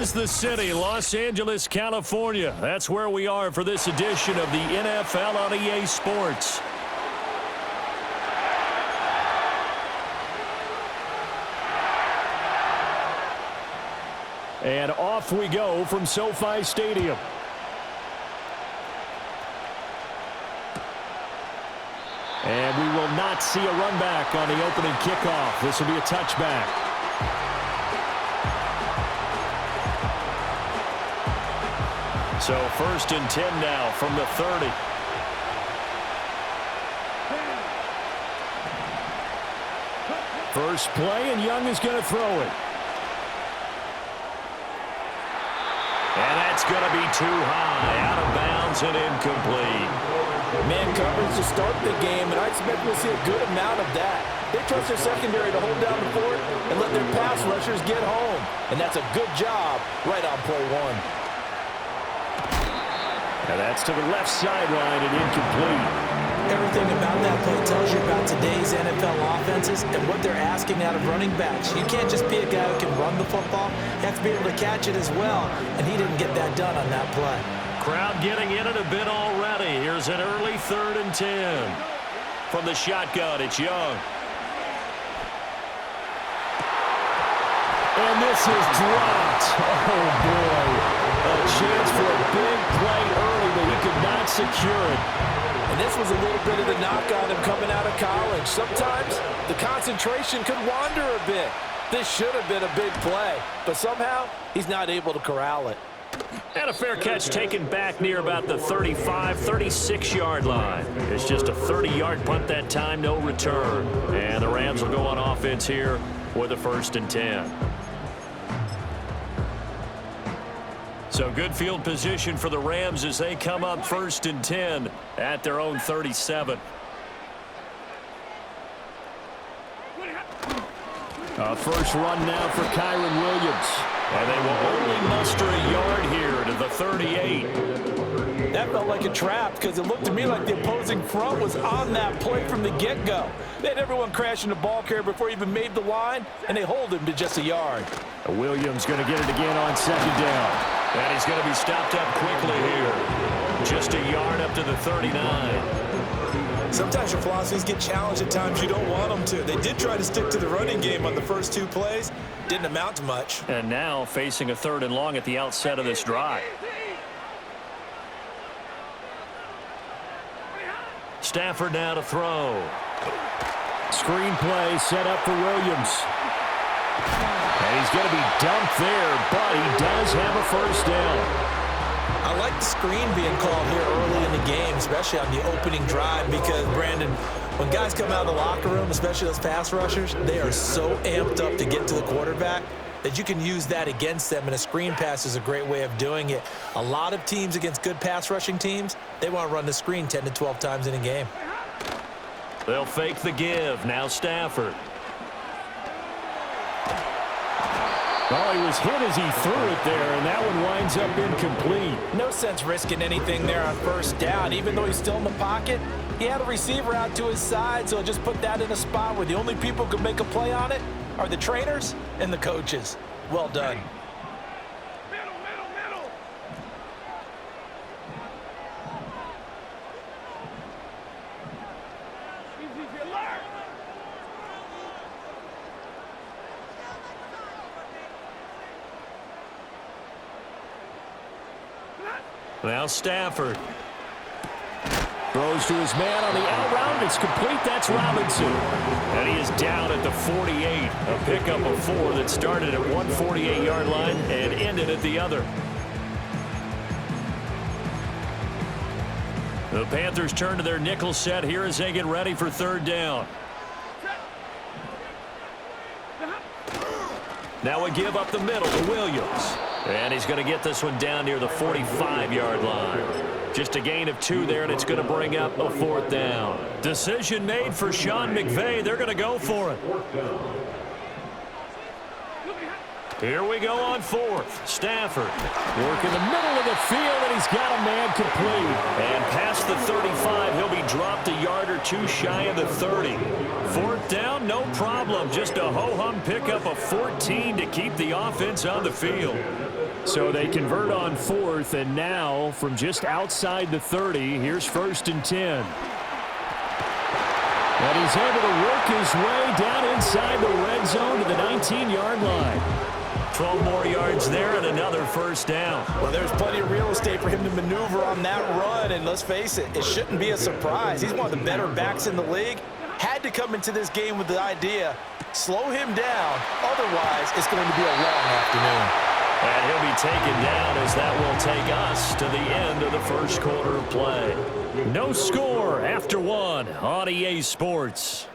is the city, Los Angeles, California. That's where we are for this edition of the NFL on EA Sports. And off we go from SoFi Stadium. And we will not see a run back on the opening kickoff. This will be a touchback. So 1st and 10 now from the 30. First play, and Young is going to throw it. And that's going to be too high, out of bounds and incomplete. Man coverage to start the game, and I expect we'll see a good amount of that. They trust their secondary to hold down the fort and let their pass rushers get home. And that's a good job right on play one. And that's to the left sideline and incomplete. Everything about that play tells you about today's NFL offenses and what they're asking out of running backs. You can't just be a guy who can run the football. You have to be able to catch it as well, and he didn't get that done on that play. Crowd getting in it a bit already. Here's an early 3rd and 10. From the shotgun, it's Young. And this is dropped. Oh, boy. A chance for a big play early, but he could not secure it. And this was a little bit of the knock on him coming out of college. Sometimes the concentration could wander a bit. This should have been a big play, but somehow he's not able to corral it. And a fair catch taken back near about the 35, 36-yard line. It's just a 30-yard punt that time, no return. And the Rams will go on offense here with a 1st and 10. So good field position for the Rams as they come up 1st and 10 at their own 37. First run now for Kyron Williams. And they will only muster a yard here to the 38. That felt like a trap because it looked to me like the opposing front was on that play from the get-go. They had everyone crashing the ball carrier before he even made the line, and they hold him to just a yard. Williams going to get it again on 2nd down. And he's going to be stopped up quickly here. Just a yard up to the 39. Sometimes your philosophies get challenged at times you don't want them to. They did try to stick to the running game on the first 2 plays. Didn't amount to much. And now facing a 3rd and long at the outset of this drive. Stafford now to throw. Screen play set up for Williams. And he's going to be dumped there, but he does have a 1st down. I like the screen being called here early in the game, especially on the opening drive, because, Brandon, when guys come out of the locker room, especially those pass rushers, they are so amped up to get to the quarterback that you can use that against them, and a screen pass is a great way of doing it. A lot of teams against good pass rushing teams, they want to run the screen 10 to 12 times in a game. They'll fake the give. Now Stafford. Oh, he was hit as he threw it there, and that one winds up incomplete. No sense risking anything there on 1st down. Even though he's still in the pocket, he had a receiver out to his side, so just put that in a spot where the only people who can make a play on it are the trainers and the coaches. Well done. Now Stafford throws to his man on the out route. It's complete. That's Robinson. And he is down at the 48. A pickup of 4 that started at one 48-yard line and ended at the other. The Panthers turn to their nickel set here as they get ready for 3rd down. Now we give up the middle to Williams. And he's going to get this one down near the 45-yard line. Just a gain of 2 there, and it's going to bring up a 4th down. Decision made for Sean McVay. They're going to go for it. Here we go on 4th. Stafford work in the middle of the field, and he's got a man complete. And past the 35, he'll be dropped a yard or 2 shy of the 30. 4th down, no problem. Just a ho-hum pickup of 14 to keep the offense on the field. So they convert on 4th, and now from just outside the 30, here's 1st and 10. And he's able to work his way down inside the red zone to the 19-yard line. 12 more yards there and another 1st down. Well, there's plenty of real estate for him to maneuver on that run, and let's face it, it shouldn't be a surprise. He's one of the better backs in the league. Had to come into this game with the idea, slow him down, otherwise it's going to be a long afternoon. And he'll be taken down as that will take us to the end of the first quarter of play. No score after 1 on EA Sports.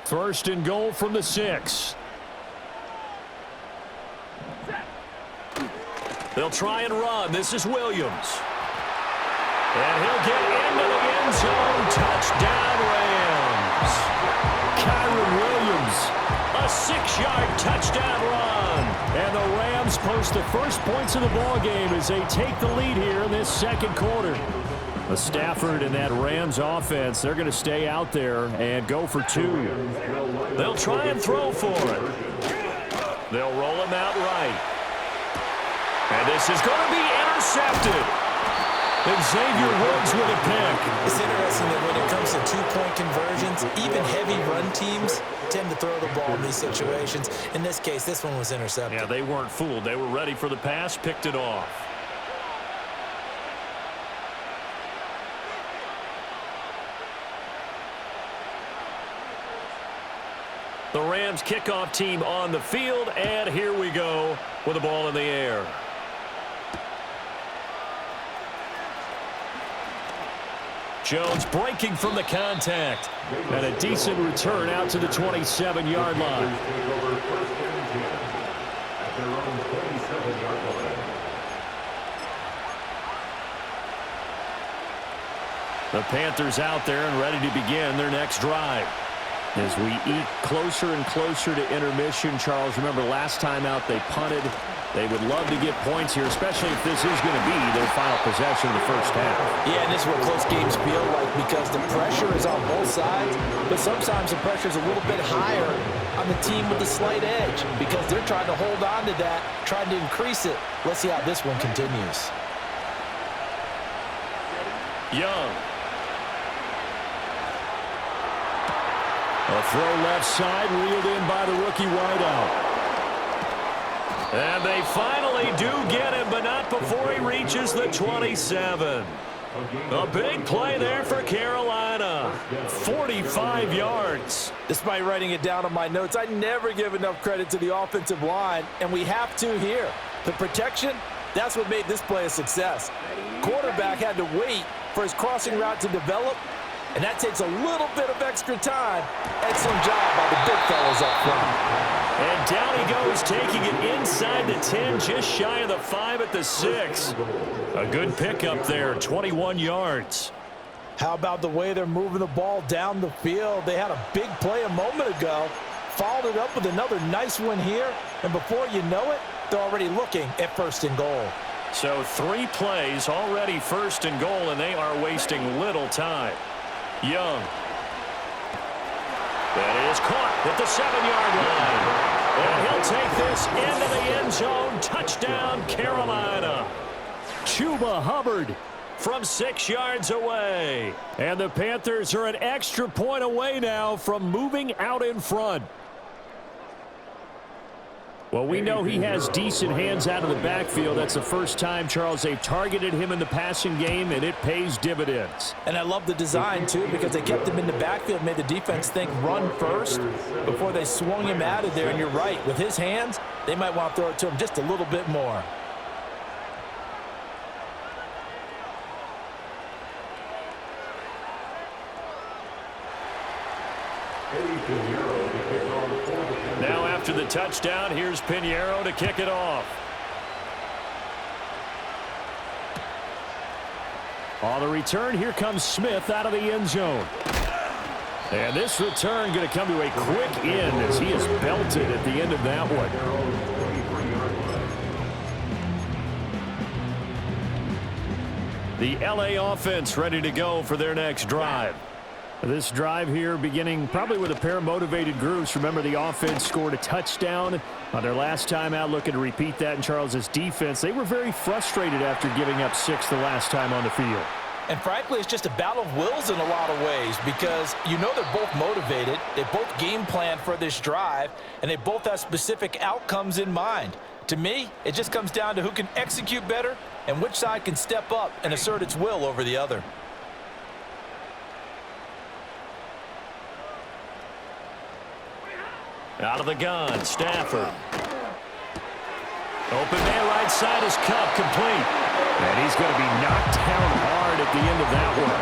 First and goal from the 6. They'll try and run. This is Williams. And he'll get into the end zone. Touchdown, Rams. Kyron Williams, a 6-yard touchdown run. And the Rams post the first points of the ball game as they take the lead here in this second quarter. Stafford and that Rams offense, they're going to stay out there and go for 2. They'll try and throw for it. They'll roll him out right. And this is going to be intercepted. Xavier Woods with a pick. It's interesting that when it comes to two-point conversions, even heavy run teams tend to throw the ball in these situations. In this case, this one was intercepted. Yeah, they weren't fooled. They were ready for the pass, picked it off. The Rams kickoff team on the field, and here we go with the ball in the air. Jones breaking from the contact. And a decent return out to the 27-yard line. The Panthers out there and ready to begin their next drive. As we eat closer and closer to intermission, Charles, remember last time out they punted. They would love to get points here, especially if this is going to be their final possession of the first half. Yeah, and this is what close games feel like because the pressure is on both sides, but sometimes the pressure is a little bit higher on the team with the slight edge because they're trying to hold on to that, trying to increase it. Let's see how this one continues. Young. A throw left side, reeled in by the rookie wideout. And they finally do get him, but not before he reaches the 27. A big play there for Carolina. 45 yards. Despite writing it down on my notes, I never give enough credit to the offensive line, and we have to here. The protection, that's what made this play a success. Quarterback had to wait for his crossing route to develop, and that takes a little bit of extra time. Excellent job by the big fellas up front. And down he goes, taking it inside the 10, just shy of the 5 at the 6. A good pickup there, 21 yards. How about the way they're moving the ball down the field? They had a big play a moment ago, followed it up with another nice one here, and before you know it, they're already looking at 1st and goal. So 3 plays, already 1st and goal, and they are wasting little time. Young. That is caught at the 7-yard line. And he'll take this into the end zone. Touchdown, Carolina. Chuba Hubbard from 6 yards away. And the Panthers are an extra point away now from moving out in front. Well, we know he has decent hands out of the backfield. That's the first time, Charles, they've targeted him in the passing game, and it pays dividends. And I love the design, too, because they kept him in the backfield, made the defense think run first before they swung him out of there. And you're right, with his hands, they might want to throw it to him just a little bit more. Now after the touchdown, here's Pinheiro to kick it off. On the return, here comes Smith out of the end zone. And this return going to come to a quick end as he is belted at the end of that one. The LA offense ready to go for their next drive. This drive here beginning probably with a pair of motivated groups. Remember, the offense scored a touchdown on their last time out, looking to repeat that in Charles's defense. They were very frustrated after giving up 6 the last time on the field. And frankly, it's just a battle of wills in a lot of ways because you know they're both motivated, they both game plan for this drive, and they both have specific outcomes in mind. To me, it just comes down to who can execute better and which side can step up and assert its will over the other. Out of the gun, Stafford. Open man right side is Cup, complete. And he's going to be knocked down hard at the end of that one.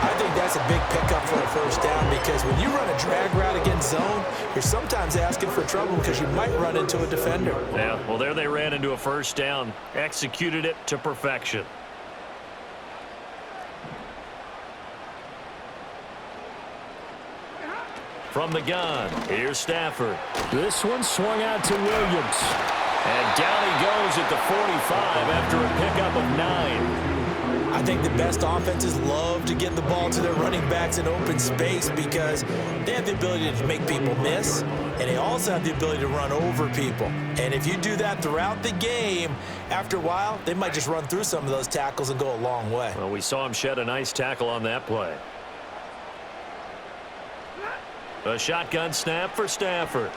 I think that's a big pickup for a first down because when you run a drag route against zone, you're sometimes asking for trouble because you might run into a defender. Yeah, well, there they ran into a first down, executed it to perfection. From the gun, here's Stafford. This one swung out to Williams. And down he goes at the 45 after a pickup of 9. I think the best offenses love to get the ball to their running backs in open space because they have the ability to make people miss, and they also have the ability to run over people. And if you do that throughout the game, after a while, they might just run through some of those tackles and go a long way. Well, we saw him shed a nice tackle on that play. A shotgun snap for Stafford.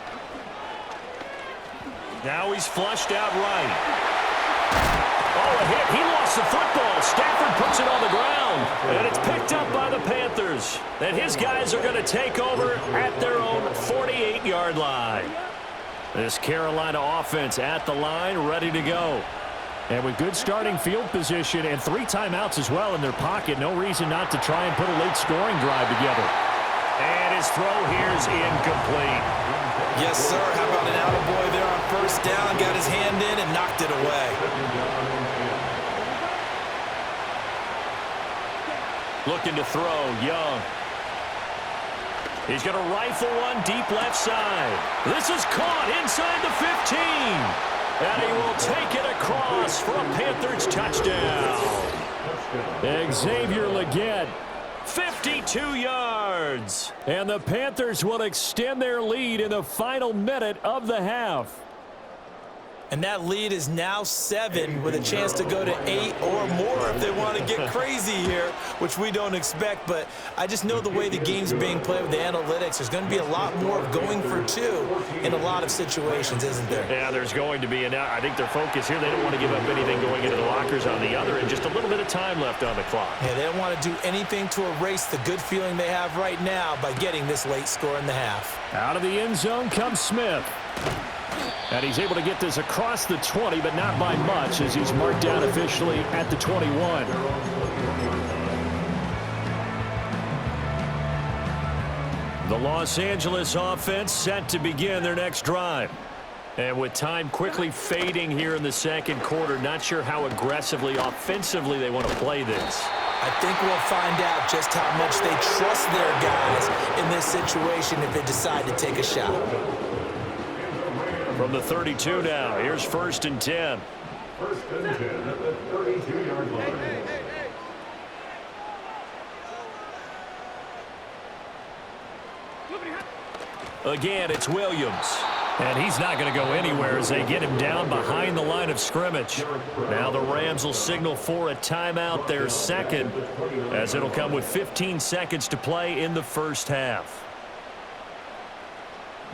Now he's flushed out right. Oh, a hit. He lost the football. Stafford puts it on the ground. And it's picked up by the Panthers. And his guys are going to take over at their own 48-yard line. This Carolina offense at the line, ready to go. And with good starting field position and 3 timeouts as well in their pocket, no reason not to try and put a late scoring drive together. And his throw here is incomplete. Yes, sir. How about an attaboy there on first down? Got his hand in and knocked it away. Looking to throw, Young. He's going to rifle one deep left side. This is caught inside the 15. And he will take it across for a Panthers touchdown. Xavier Legette. 52 yards. And the Panthers will extend their lead in the final minute of the half. And that lead is now 7 with a chance to go to 8 or more if they want to get crazy here, which we don't expect. But I just know the way the game's being played with the analytics, there's going to be a lot more going for 2 in a lot of situations, isn't there? Yeah, there's going to be. And I think their focus here, they don't want to give up anything going into the lockers on the other, and just a little bit of time left on the clock. Yeah, they don't want to do anything to erase the good feeling they have right now by getting this late score in the half. Out of the end zone comes Smith. And he's able to get this across the 20, but not by much, as he's marked down officially at the 21. The Los Angeles offense set to begin their next drive. And with time quickly fading here in the second quarter, not sure how aggressively, offensively they want to play this. I think we'll find out just how much they trust their guys in this situation if they decide to take a shot. From the 32 now, here's 1st and 10. First and 10 at the 32-yard line. Again, it's Williams. And he's not going to go anywhere as they get him down behind the line of scrimmage. Now the Rams will signal for a timeout, their second, as it'll come with 15 seconds to play in the first half.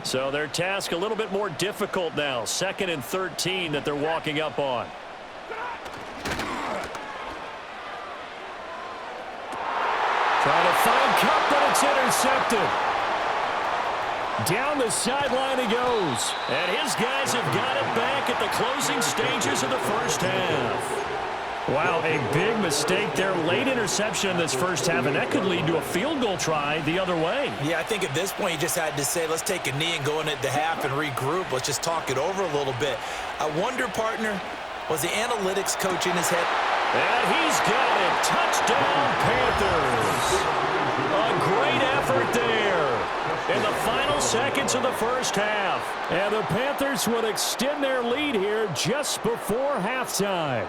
So their task a little bit more difficult now. 2nd and 13 that they're walking up on. Trying to find Cup, but it's intercepted. Down the sideline he goes. And his guys have got it back at the closing stages of the first half. Wow, a big mistake there. Late interception in this first half, and that could lead to a field goal try the other way. Yeah, I think at this point you just had to say, let's take a knee and go into the half and regroup. Let's just talk it over a little bit. I wonder, partner, was the analytics coach in his head? And he's got it. Touchdown, Panthers. A great effort there in the final seconds of the first half. And the Panthers will extend their lead here just before halftime.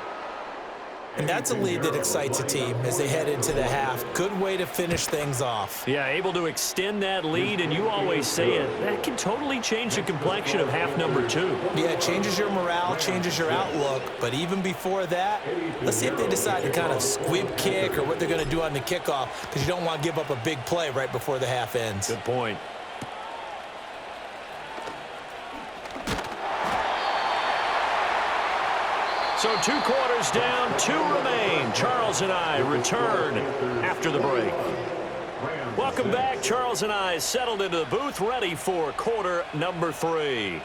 And that's a lead that excites a team as they head into the half. Good way to finish things off. Yeah, able to extend that lead, and you always say it, that can totally change the complexion of half number 2. Yeah, it changes your morale, changes your outlook. But even before that, let's see if they decide to kind of squib kick or what they're going to do on the kickoff, because you don't want to give up a big play right before the half ends. Good point. So 2 quarters down, 2 remain. Charles and I return after the break. Welcome back. Charles and I settled into the booth, ready for quarter number 3.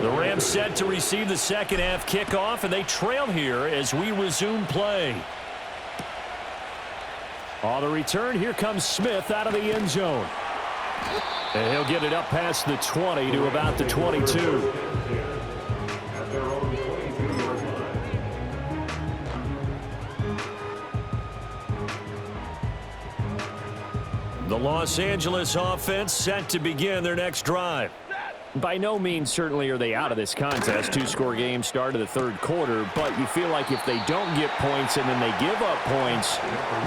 The Rams set to receive the second half kickoff, and they trail here as we resume play. On the return, here comes Smith out of the end zone. And he'll get it up past the 20 to about the 22. The Los Angeles offense set to begin their next drive. By no means certainly are they out of this contest. 2-score game start of the third quarter, but you feel like if they don't get points and then they give up points,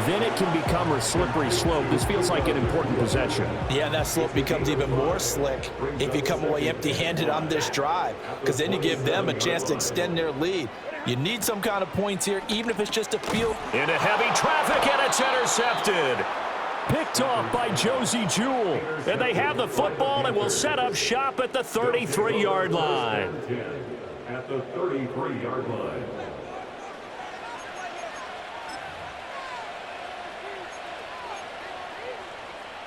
then it can become a slippery slope. This feels like an important possession. Yeah, that slope becomes even more slick if you come away empty-handed on this drive, because then you give them a chance to extend their lead. You need some kind of points here, even if it's just a field. Into heavy traffic, and it's intercepted. Picked off by Josie Jewell. And they have the football and will set up shop at the 33-yard line. At the 33-yard line.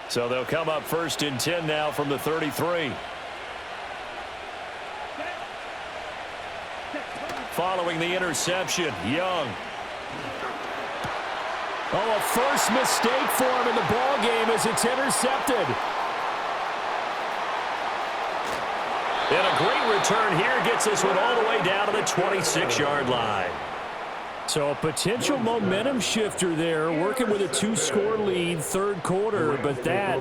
So they'll come up 1st and 10 now from the 33. Following the interception, Young. Oh, a first mistake for him in the ball game as it's intercepted. And a great return here gets this one all the way down to the 26-yard line. So a potential momentum shifter there, working with a 2-score lead, third quarter, but that,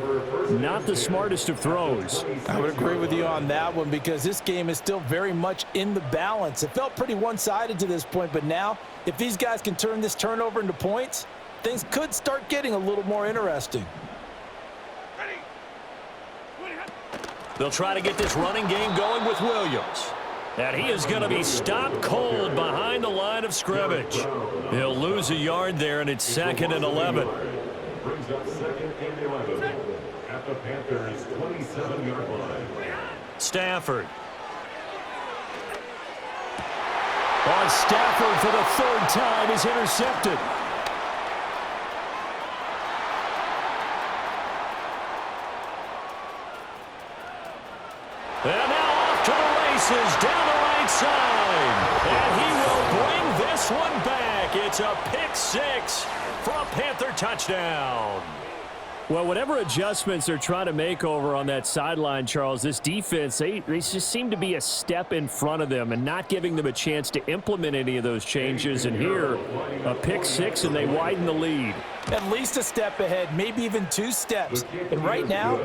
not the smartest of throws. I would agree with you on that one, because this game is still very much in the balance. It felt pretty one-sided to this point, but now, if these guys can turn this turnover into points, things could start getting a little more interesting. They'll try to get this running game going with Williams. And he is going to be stopped cold behind the line of scrimmage. He'll lose a yard there, and it's 2nd and 11. Brings up 2nd and 11 at the Panthers' 27-yard line. Stafford. On Stafford for the 3rd time is intercepted. And now off to the races down the right side. And he will bring this one back. It's a pick 6 for a Panther touchdown. Well, whatever adjustments they're trying to make over on that sideline, Charles, this defense, they just seem to be a step in front of them and not giving them a chance to implement any of those changes. And here, a pick 6, and they widen the lead. At least a step ahead, maybe even 2 steps. And right now,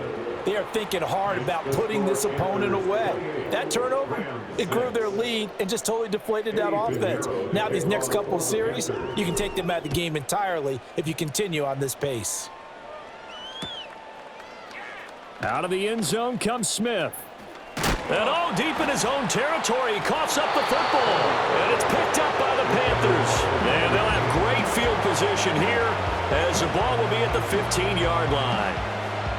they are thinking hard about putting this opponent away. That turnover, it grew their lead and just totally deflated that offense. Now these next couple of series, you can take them out of the game entirely if you continue on this pace. Out of the end zone comes Smith. And deep in his own territory, he coughs up the football. And it's picked up by the Panthers. And they'll have great field position here as the ball will be at the 15-yard line.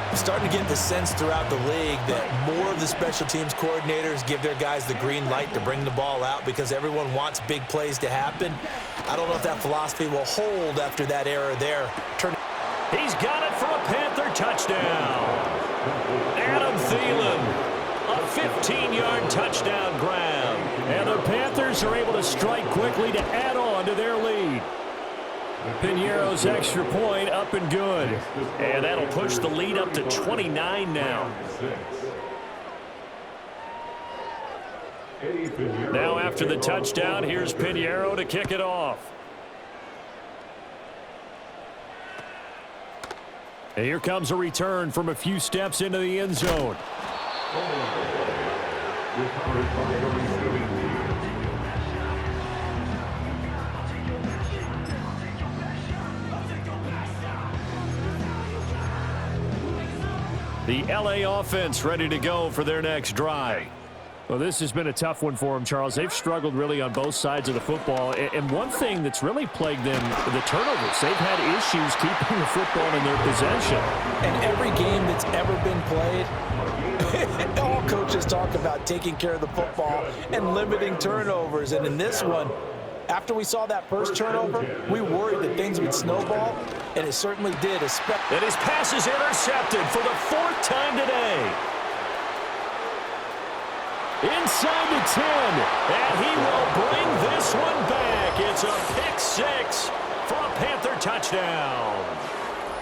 I'm starting to get the sense throughout the league that more of the special teams coordinators give their guys the green light to bring the ball out because everyone wants big plays to happen. I don't know if that philosophy will hold after that error there. He's got it for a Panther touchdown. Adam Thielen, a 15-yard touchdown grab. And the Panthers are able to strike quickly to add on to their lead. Piñeiro's extra point up and good. And that'll push the lead up to 29 now. Now after the touchdown, here's Piñeiro to kick it off. And here comes a return from a few steps into the end zone. The LA offense ready to go for their next drive. Well, this has been a tough one for them, Charles. They've struggled really on both sides of the football. And one thing that's really plagued them, the turnovers. They've had issues keeping the football in their possession. And every game that's ever been played, all coaches talk about taking care of the football and limiting turnovers. And in this one, after we saw that first turnover, we worried that things would snowball, and it certainly did. And his pass is intercepted for the 4th time today. Inside the 10, and he will bring this one back. It's a pick 6 for a Panther touchdown.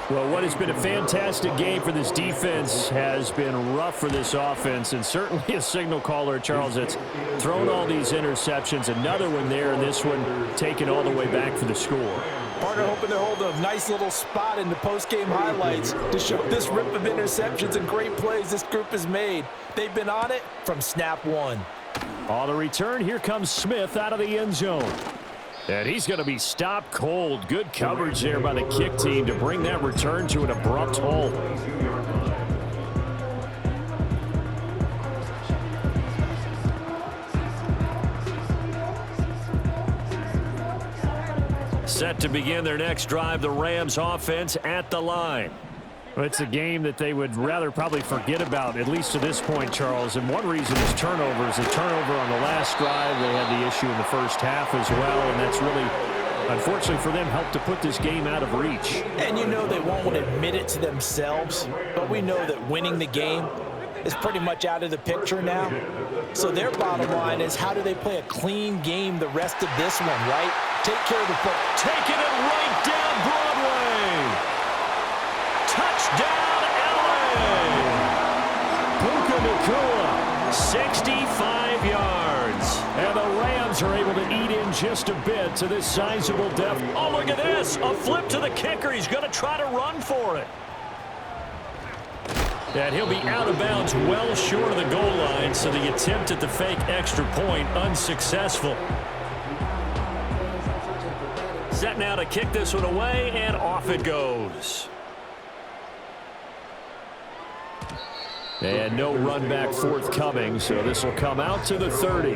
Well, what has been a fantastic game for this defense has been rough for this offense, and certainly a signal caller, Charles, that's thrown all these interceptions. Another one there, and this one taken all the way back for the score. Partner hoping to hold a nice little spot in the post-game highlights to show this rip of interceptions and great plays this group has made. They've been on it from snap one. On the return, here comes Smith out of the end zone. And he's going to be stopped cold. Good coverage there by the kick team to bring that return to an abrupt halt. Set to begin their next drive, the Rams offense at the line. It's a game that they would rather probably forget about, at least to this point, Charles. And one reason is turnovers. The turnover on the last drive, they had the issue in the first half as well, and that's really, unfortunately for them, helped to put this game out of reach. And you know they won't want to admit it to themselves, but we know that winning the game is pretty much out of the picture now. So their bottom line is, how do they play a clean game the rest of this one, right? Take care of the football. Taking it right down Broadway. Touchdown, LA! Puka Nacua, 65 yards. And the Rams are able to eat in just a bit to this sizable depth. Oh, look at this. A flip to the kicker. He's going to try to run for it. And he'll be out of bounds well short of the goal line, so the attempt at the fake extra point unsuccessful. Set now to kick this one away, and off it goes. And no run back forthcoming, so this will come out to the 30.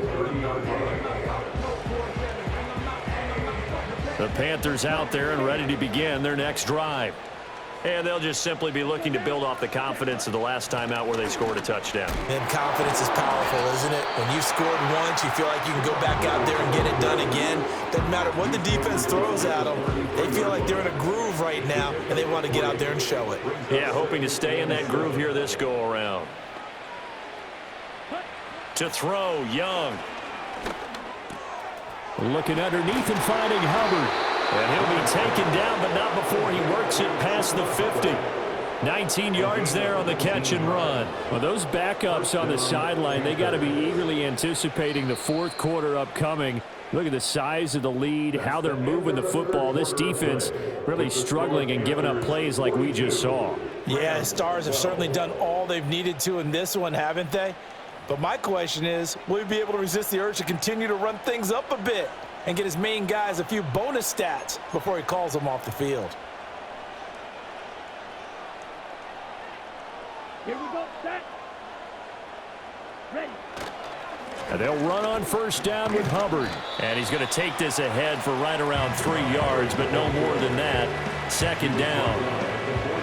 The Panthers out there and ready to begin their next drive. And they'll just simply be looking to build off the confidence of the last time out where they scored a touchdown. And confidence is powerful, isn't it? When you've scored once, you feel like you can go back out there and get it done again. Doesn't matter what the defense throws at them. They feel like they're in a groove right now, and they want to get out there and show it. Yeah, hoping to stay in that groove here this go-around. To throw, Young. Looking underneath and finding Hubbard. And he'll be taken down, but not before he works it past the 50. 19 yards there on the catch and run. Well, those backups on the sideline, they got to be eagerly anticipating the fourth quarter upcoming. Look at the size of the lead, how they're moving the football. This defense really struggling and giving up plays like we just saw. Yeah, Stars have certainly done all they've needed to in this one, haven't they? But my question is, will he be able to resist the urge to continue to run things up a bit and get his main guys a few bonus stats before he calls them off the field? Here we go, set. Ready. And they'll run on first down with Hubbard. And he's going to take this ahead for right around 3 yards, but no more than that. Second down.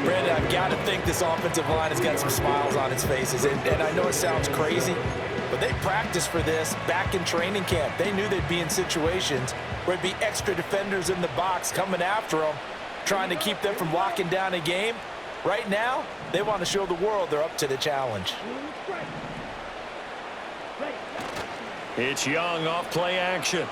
Brandon, I've got to think this offensive line has got some smiles on its faces. And I know it sounds crazy, but they practiced for this back in training camp. They knew they'd be in situations where it'd be extra defenders in the box coming after them, trying to keep them from locking down a game. Right now, they want to show the world they're up to the challenge. It's Young off play action.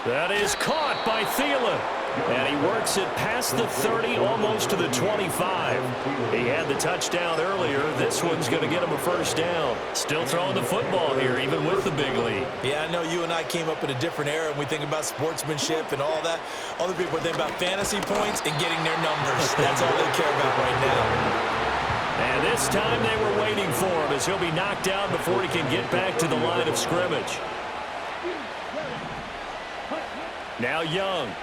That is caught by Thielen. And he works it past the 30, almost to the 25. He had the touchdown earlier. This one's going to get him a first down. Still throwing the football here, even with the big lead. Yeah, I know you and I came up in a different era, and we think about sportsmanship and all that. Other people think about fantasy points and getting their numbers. That's all they care about right now. And this time they were waiting for him as he'll be knocked down before he can get back to the line of scrimmage. Now Young.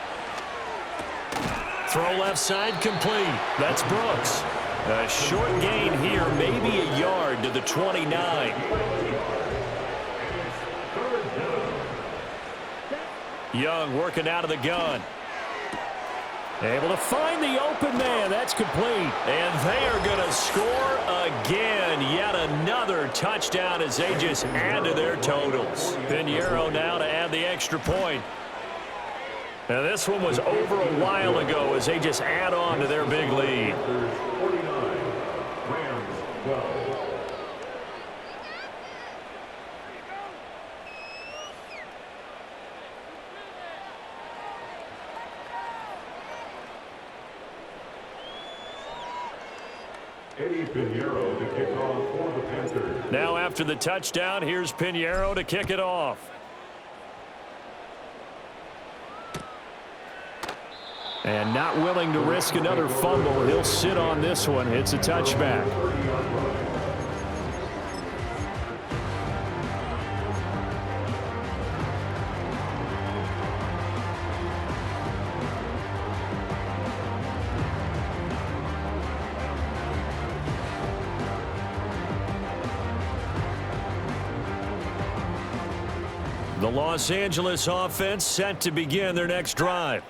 Throw left side complete. That's Brooks. A short gain here, maybe a yard to the 29. Young working out of the gun. Able to find the open man. That's complete. And they are going to score again. Yet another touchdown as they just add to their totals. Pinheiro now to add the extra point. Now this one was over a while ago as they just add on to their big lead. 49, Rams 12. Eddie Pinheiro to kick off for the Panthers. Now after the touchdown, here's Pinheiro to kick it off. And not willing to risk another fumble. He'll sit on this one. It's a touchback. The Los Angeles offense set to begin their next drive.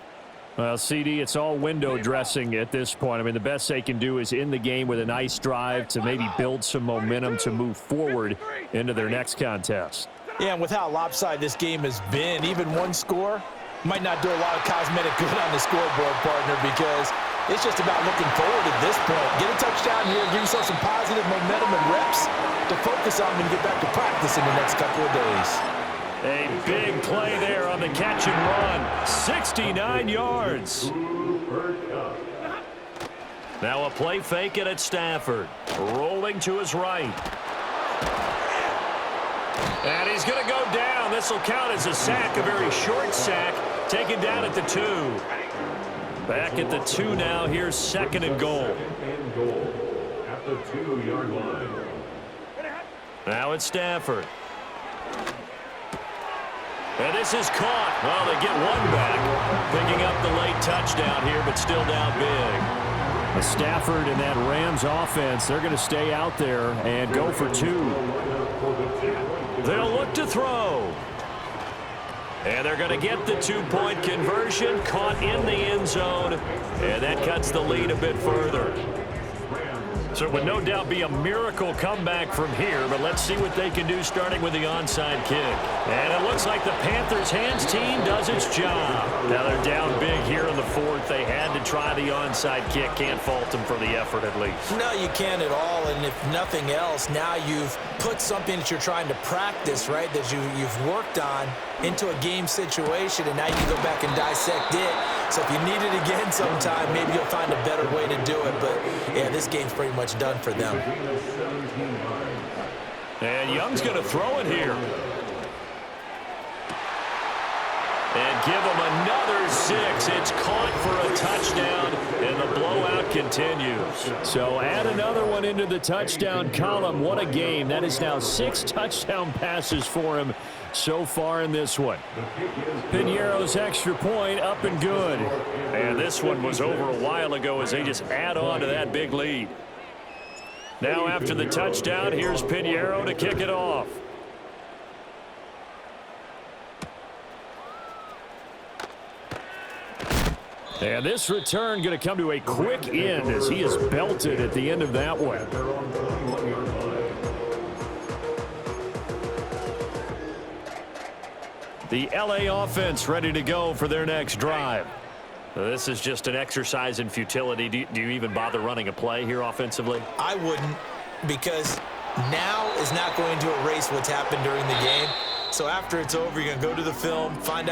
Well, CD, it's all window dressing at this point. I mean, the best they can do is in the game with a nice drive to maybe build some momentum to move forward into their next contest. Yeah, and with how lopsided this game has been, even one score might not do a lot of cosmetic good on the scoreboard, partner, because it's just about looking forward at this point. Get a touchdown here, give yourself some positive momentum and reps to focus on when you get back to practice in the next couple of days. A big play there on the catch and run. 69 yards. Now a play fake it at Stafford. Rolling to his right. And he's going to go down. This will count as a sack, a very short sack. Taken down at the 2. Back at the 2 now. Here's second and goal. At the 2-yard line. Now it's Stafford. And this is caught. Well, they get one back. Picking up the late touchdown here, but still down big. Stafford and that Rams offense, they're going to stay out there and go for 2. They'll look to throw. And they're going to get the 2-point conversion. Caught in the end zone. And that cuts the lead a bit further. So it would no doubt be a miracle comeback from here, but let's see what they can do starting with the onside kick. And it looks like the Panthers' hands team does its job. Now they're down big here in the 4th. They had to try the onside kick. Can't fault them for the effort at least. No, you can't at all, and if nothing else, now you've put something that you're trying to practice, right, that you've worked on into a game situation, and now you can go back and dissect it. So if you need it again sometime, maybe you'll find a better way to do it. But, yeah, this game's pretty much done for them. And Young's going to throw it here. And give him another 6. It's caught for a touchdown, and the blowout continues. So add another one into the touchdown column. What a game. That is now 6 touchdown passes for him so far in this one. Pinheiro's extra point up and good. And this one was over a while ago as they just add on to that big lead. Now after the touchdown, here's Pinheiro to kick it off. And this return going to come to a quick end as he is belted at the end of that one. The LA offense ready to go for their next drive. This is just an exercise in futility. Do you even bother running a play here offensively? I wouldn't, because now is not going to erase what's happened during the game. So after it's over, you're going to go to the film, find out